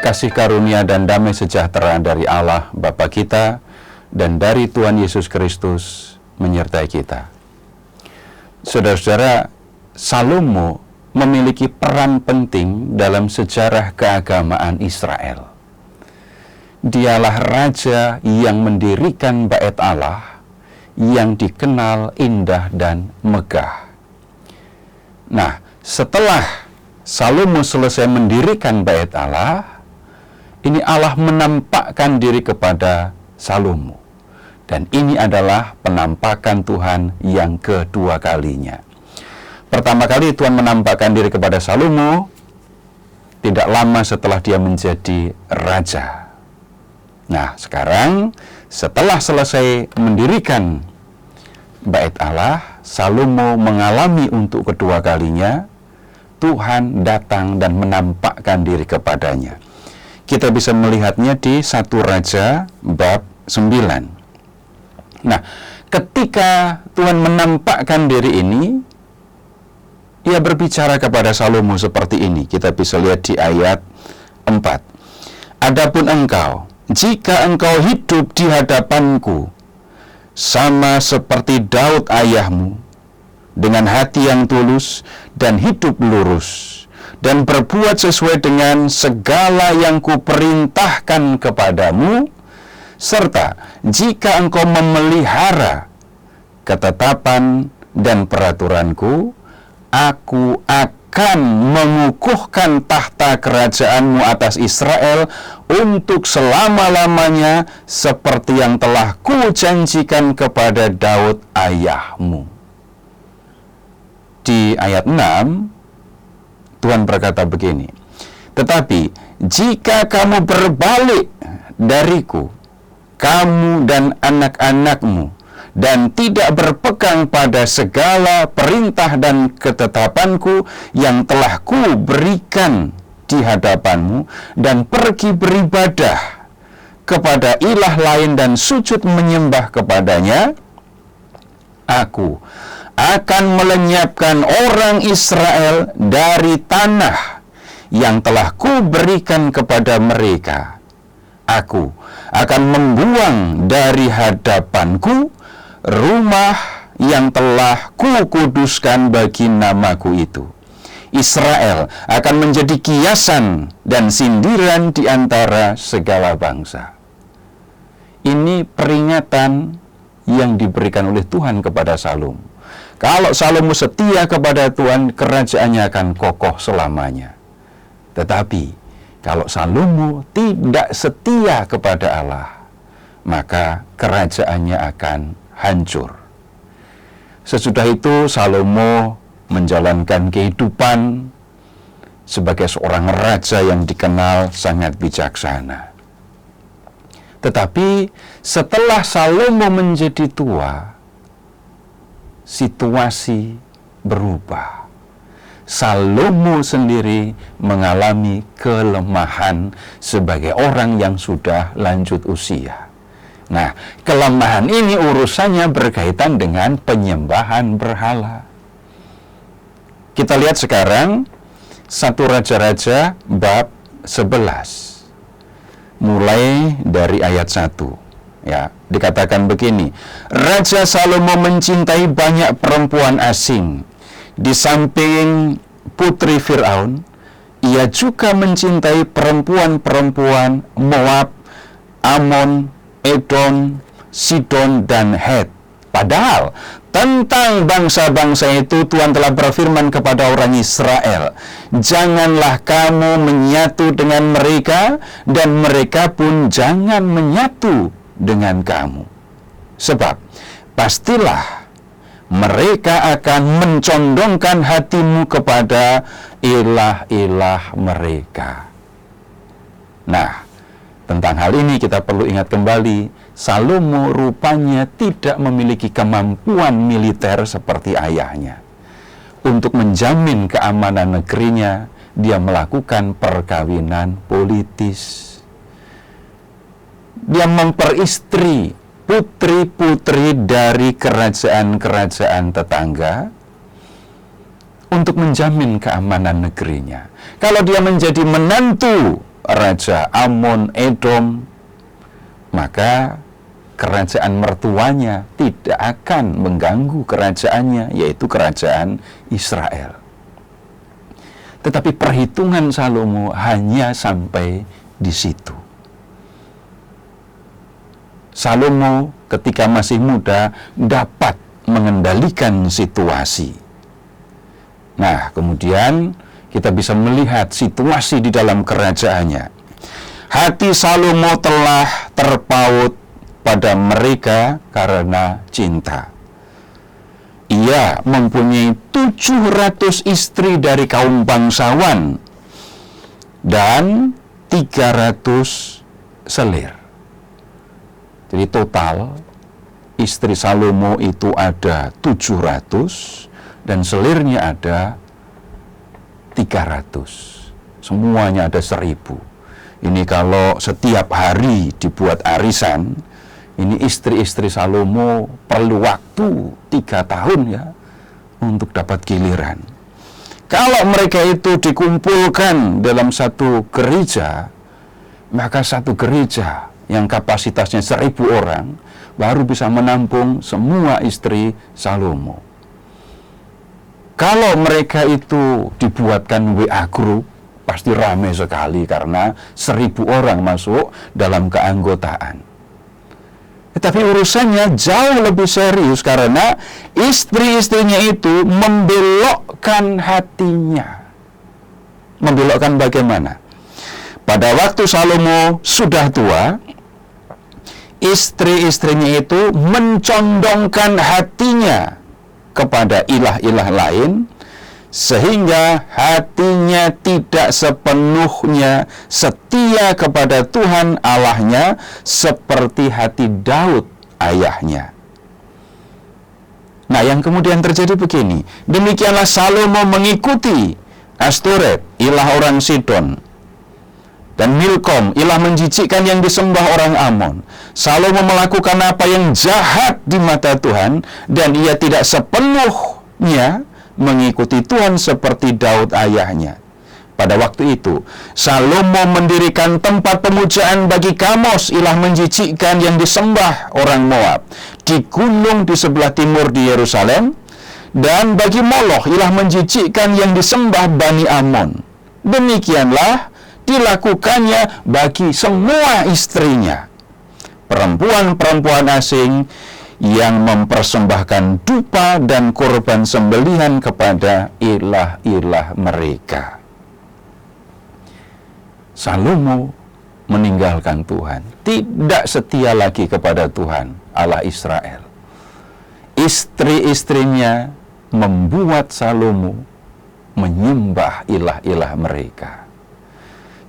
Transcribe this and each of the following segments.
Kasih karunia dan damai sejahtera dari Allah Bapa kita dan dari Tuhan Yesus Kristus menyertai kita. Saudara-saudara, Salomo memiliki peran penting dalam sejarah keagamaan Israel. Dialah raja yang mendirikan bait Allah yang dikenal indah dan megah. Nah, setelah Salomo selesai mendirikan bait Allah, ini Allah menampakkan diri kepada Salomo. Dan ini adalah penampakan Tuhan yang kedua kalinya. Pertama kali Tuhan menampakkan diri kepada Salomo tidak lama setelah dia menjadi raja. Nah, sekarang setelah selesai mendirikan bait Allah, Salomo mengalami untuk kedua kalinya Tuhan datang dan menampakkan diri kepadanya. Kita bisa melihatnya di 1 Raja bab 9. Nah, ketika Tuhan menampakkan diri ini, Ia berbicara kepada Salomo seperti ini. Kita bisa lihat di ayat 4. Adapun engkau, jika engkau hidup di hadapanku, sama seperti Daud ayahmu, dengan hati yang tulus dan hidup lurus, dan berbuat sesuai dengan segala yang kuperintahkan kepadamu, serta jika engkau memelihara ketetapan dan peraturanku, aku akan mengukuhkan tahta kerajaanmu atas Israel untuk selama-lamanya seperti yang telah kujanjikan kepada Daud ayahmu. Di ayat 6, Tuhan berkata begini, tetapi jika kamu berbalik dariku, kamu dan anak-anakmu, dan tidak berpegang pada segala perintah dan ketetapanku yang telah kuberikan di hadapanmu, dan pergi beribadah kepada ilah lain dan sujud menyembah kepadanya, aku akan melenyapkan orang Israel dari tanah yang telah kuberikan kepada mereka. Aku akan membuang dari hadapanku rumah yang telah kukuduskan bagi namaku itu. Israel akan menjadi kiasan dan sindiran di antara segala bangsa. Ini peringatan yang diberikan oleh Tuhan kepada Salomo. Kalau Salomo setia kepada Tuhan, kerajaannya akan kokoh selamanya. Tetapi, kalau Salomo tidak setia kepada Allah, maka kerajaannya akan hancur. Sesudah itu, Salomo menjalankan kehidupan sebagai seorang raja yang dikenal sangat bijaksana. Tetapi, setelah Salomo menjadi tua, situasi berubah. Salomo sendiri mengalami kelemahan sebagai orang yang sudah lanjut usia. Nah, kelemahan ini urusannya berkaitan dengan penyembahan berhala. Kita lihat sekarang 1 Raja-Raja bab 11. Mulai dari ayat 1. Ya, dikatakan begini, Raja Salomo mencintai banyak perempuan asing. Di samping putri Firaun, ia juga mencintai perempuan-perempuan Moab, Amon, Edom, Sidon, dan Het. Padahal tentang bangsa-bangsa itu Tuhan telah berfirman kepada orang Israel, janganlah kamu menyatu dengan mereka, dan mereka pun jangan menyatu dengan kamu. Sebab pastilah mereka akan mencondongkan hatimu kepada ilah-ilah mereka. Nah, tentang hal ini kita perlu ingat kembali, Salomo rupanya tidak memiliki kemampuan militer seperti ayahnya. Untuk menjamin keamanan negerinya, dia melakukan perkawinan politis. Dia memperistri putri-putri dari kerajaan-kerajaan tetangga untuk menjamin keamanan negerinya. Kalau dia menjadi menantu Raja Amon, Edom, maka kerajaan mertuanya tidak akan mengganggu kerajaannya, yaitu kerajaan Israel. Tetapi perhitungan Salomo hanya sampai di situ. Salomo ketika masih muda dapat mengendalikan situasi. Nah, kemudian kita bisa melihat situasi di dalam kerajaannya. Hati Salomo telah terpaut pada mereka karena cinta. Ia mempunyai 700 istri dari kaum bangsawan dan 300 selir. Jadi total istri Salomo itu ada 700 dan selirnya ada 300. Semuanya ada 1000. Ini kalau setiap hari dibuat arisan, ini istri-istri Salomo perlu waktu 3 tahun ya untuk dapat giliran. Kalau mereka itu dikumpulkan dalam satu gereja, maka satu gereja yang kapasitasnya 1000 orang baru bisa menampung semua istri Salomo. Kalau mereka itu dibuatkan WA group, pasti ramai sekali karena 1000 orang masuk dalam keanggotaan. Tetapi urusannya jauh lebih serius karena istri-istrinya itu membelokkan hatinya. Membelokkan bagaimana? Pada waktu Salomo sudah tua, istri-istrinya itu mencondongkan hatinya kepada ilah-ilah lain, sehingga hatinya tidak sepenuhnya setia kepada Tuhan Allahnya seperti hati Daud ayahnya. Nah, yang kemudian terjadi begini, demikianlah Salomo mengikuti Astoret, ilah orang Sidon, dan Milkom, ilah menjijikkan yang disembah orang Amon. Salomo melakukan apa yang jahat di mata Tuhan, dan ia tidak sepenuhnya mengikuti Tuhan seperti Daud ayahnya. Pada waktu itu, Salomo mendirikan tempat pemujaan bagi Kamos, ilah menjijikkan yang disembah orang Moab, di gunung di sebelah timur di Yerusalem, dan bagi Moloch, ilah menjijikkan yang disembah Bani Amon. Demikianlah dilakukannya bagi semua istrinya, perempuan-perempuan asing yang mempersembahkan dupa dan korban sembelihan kepada ilah-ilah mereka. Salomo meninggalkan Tuhan, tidak setia lagi kepada Tuhan Allah Israel. Istri-istrinya membuat Salomo menyembah ilah-ilah mereka.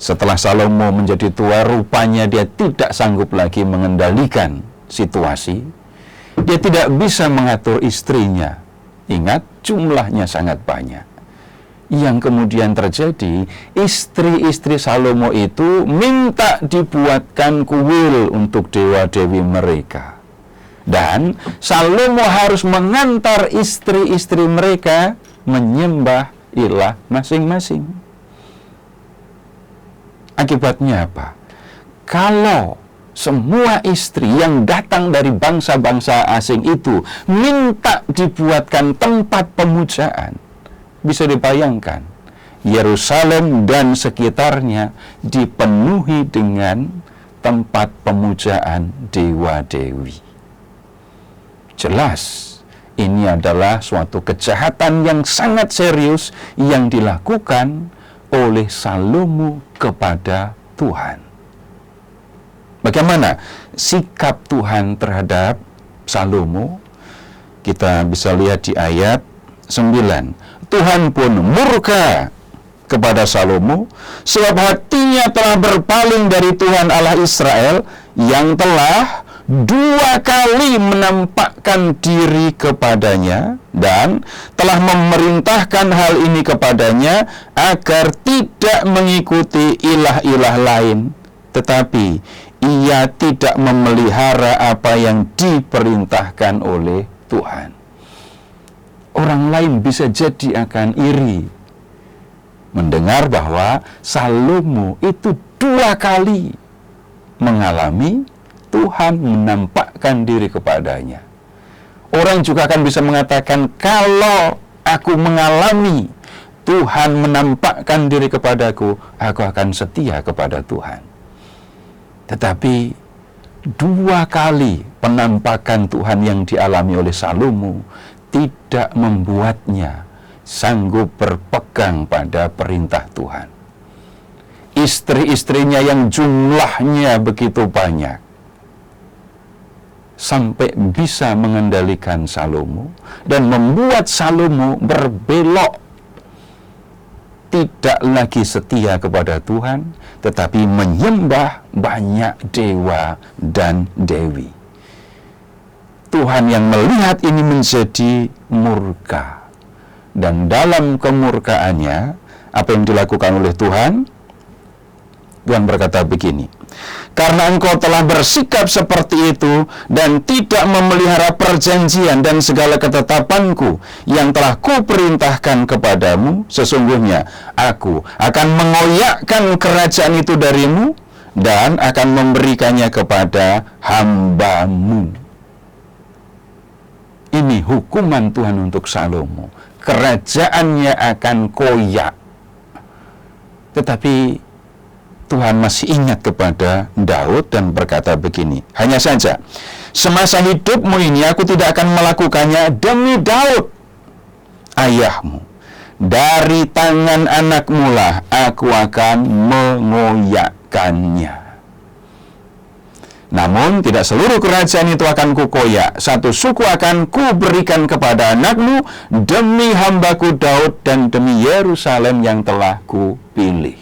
Setelah Salomo menjadi tua, rupanya dia tidak sanggup lagi mengendalikan situasi. Dia tidak bisa mengatur istrinya. Ingat, jumlahnya sangat banyak. Yang kemudian terjadi, istri-istri Salomo itu minta dibuatkan kuil untuk dewa-dewi mereka. Dan Salomo harus mengantar istri-istri mereka menyembah ilah masing-masing. Akibatnya apa? Kalau semua istri yang datang dari bangsa-bangsa asing itu minta dibuatkan tempat pemujaan, bisa dibayangkan, Yerusalem dan sekitarnya dipenuhi dengan tempat pemujaan dewa-dewi. Jelas, ini adalah suatu kejahatan yang sangat serius yang dilakukan oleh Salomo kepada Tuhan. Bagaimana sikap Tuhan terhadap Salomo? Kita bisa lihat di ayat 9. Tuhan pun murka kepada Salomo, sebab hatinya telah berpaling dari Tuhan Allah Israel, yang telah 2 kali menampakkan diri kepadanya dan telah memerintahkan hal ini kepadanya agar tidak mengikuti ilah-ilah lain, tetapi ia tidak memelihara apa yang diperintahkan oleh Tuhan. Orang lain bisa jadi akan iri mendengar bahwa Salomo itu 2 kali mengalami Tuhan menampakkan diri kepadanya. Orang juga akan bisa mengatakan, kalau aku mengalami Tuhan menampakkan diri kepadaku, aku akan setia kepada Tuhan. Tetapi 2 kali penampakan Tuhan yang dialami oleh Salomo tidak membuatnya sanggup berpegang pada perintah Tuhan. Istri-istrinya yang jumlahnya begitu banyak sampai bisa mengendalikan Salomo dan membuat Salomo berbelok, tidak lagi setia kepada Tuhan, tetapi menyembah banyak dewa dan dewi. Tuhan yang melihat ini menjadi murka, dan dalam kemurkaannya, apa yang dilakukan oleh Tuhan? Tuhan berkata begini, karena engkau telah bersikap seperti itu dan tidak memelihara perjanjian dan segala ketetapanku yang telah kuperintahkan kepadamu, sesungguhnya aku akan mengoyakkan kerajaan itu darimu dan akan memberikannya kepada hambamu. Ini hukuman Tuhan untuk Salomo. Kerajaannya akan koyak. Tetapi Tuhan masih ingat kepada Daud dan berkata begini, hanya saja semasa hidupmu ini aku tidak akan melakukannya demi Daud ayahmu. Dari tangan anakmu lah aku akan mengoyakkannya. Namun tidak seluruh kerajaan itu akan kukoyak. 1 suku akan kuberikan kepada anakmu demi hambaku Daud dan demi Yerusalem yang telah kupilih.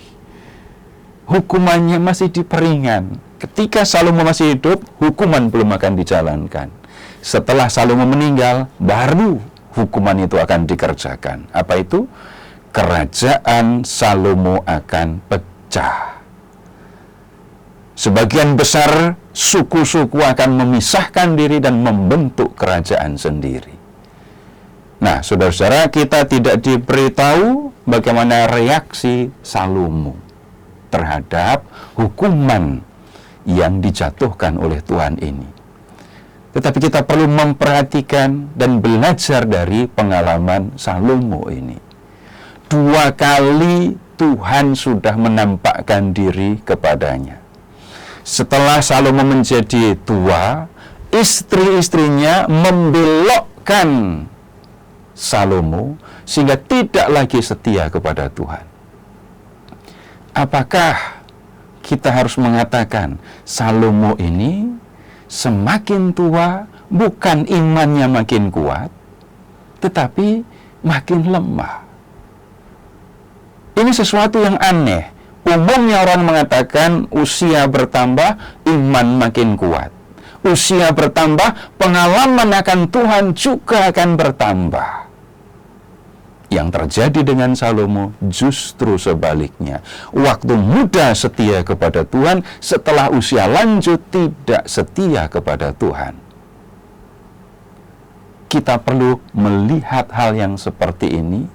Hukumannya masih diperingan. Ketika Salomo masih hidup, hukuman belum akan dijalankan. Setelah Salomo meninggal, baru hukuman itu akan dikerjakan. Apa itu? Kerajaan Salomo akan pecah. Sebagian besar suku-suku akan memisahkan diri dan membentuk kerajaan sendiri. Nah, saudara-saudara, kita tidak diberitahu bagaimana reaksi Salomo terhadap hukuman yang dijatuhkan oleh Tuhan ini. Tetapi kita perlu memperhatikan dan belajar dari pengalaman Salomo ini. 2 kali Tuhan sudah menampakkan diri kepadanya. Setelah Salomo menjadi tua, istri-istrinya membelokkan Salomo sehingga tidak lagi setia kepada Tuhan. Apakah kita harus mengatakan Salomo ini semakin tua bukan imannya makin kuat, tetapi makin lemah? Ini sesuatu yang aneh. Umumnya orang mengatakan usia bertambah, iman makin kuat. Usia bertambah, pengalaman akan Tuhan juga akan bertambah. Yang terjadi dengan Salomo justru sebaliknya. Waktu muda setia kepada Tuhan, setelah usia lanjut tidak setia kepada Tuhan. Kita perlu melihat hal yang seperti ini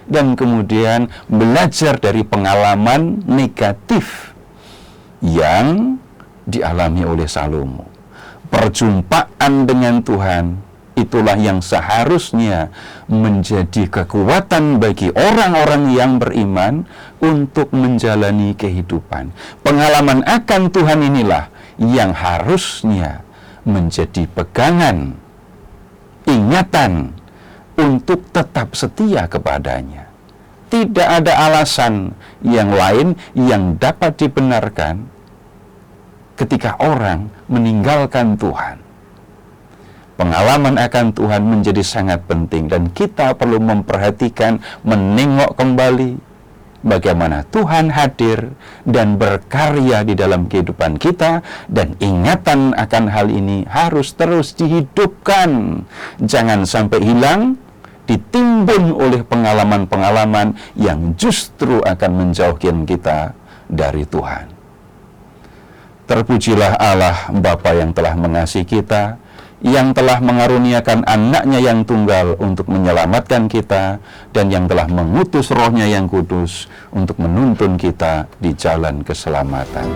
dan kemudian belajar dari pengalaman negatif yang dialami oleh Salomo. Perjumpaan dengan Tuhan itulah yang seharusnya menjadi kekuatan bagi orang-orang yang beriman untuk menjalani kehidupan. Pengalaman akan Tuhan inilah yang harusnya menjadi pegangan, ingatan untuk tetap setia kepadanya. Tidak ada alasan yang lain yang dapat dibenarkan ketika orang meninggalkan Tuhan. Pengalaman akan Tuhan menjadi sangat penting dan kita perlu memperhatikan, menengok kembali bagaimana Tuhan hadir dan berkarya di dalam kehidupan kita, dan ingatan akan hal ini harus terus dihidupkan. Jangan sampai hilang, ditimbun oleh pengalaman-pengalaman yang justru akan menjauhkan kita dari Tuhan. Terpujilah Allah Bapa yang telah mengasihi kita, yang telah mengaruniakan anaknya yang tunggal untuk menyelamatkan kita, dan yang telah mengutus Roh-Nya yang kudus untuk menuntun kita di jalan keselamatan.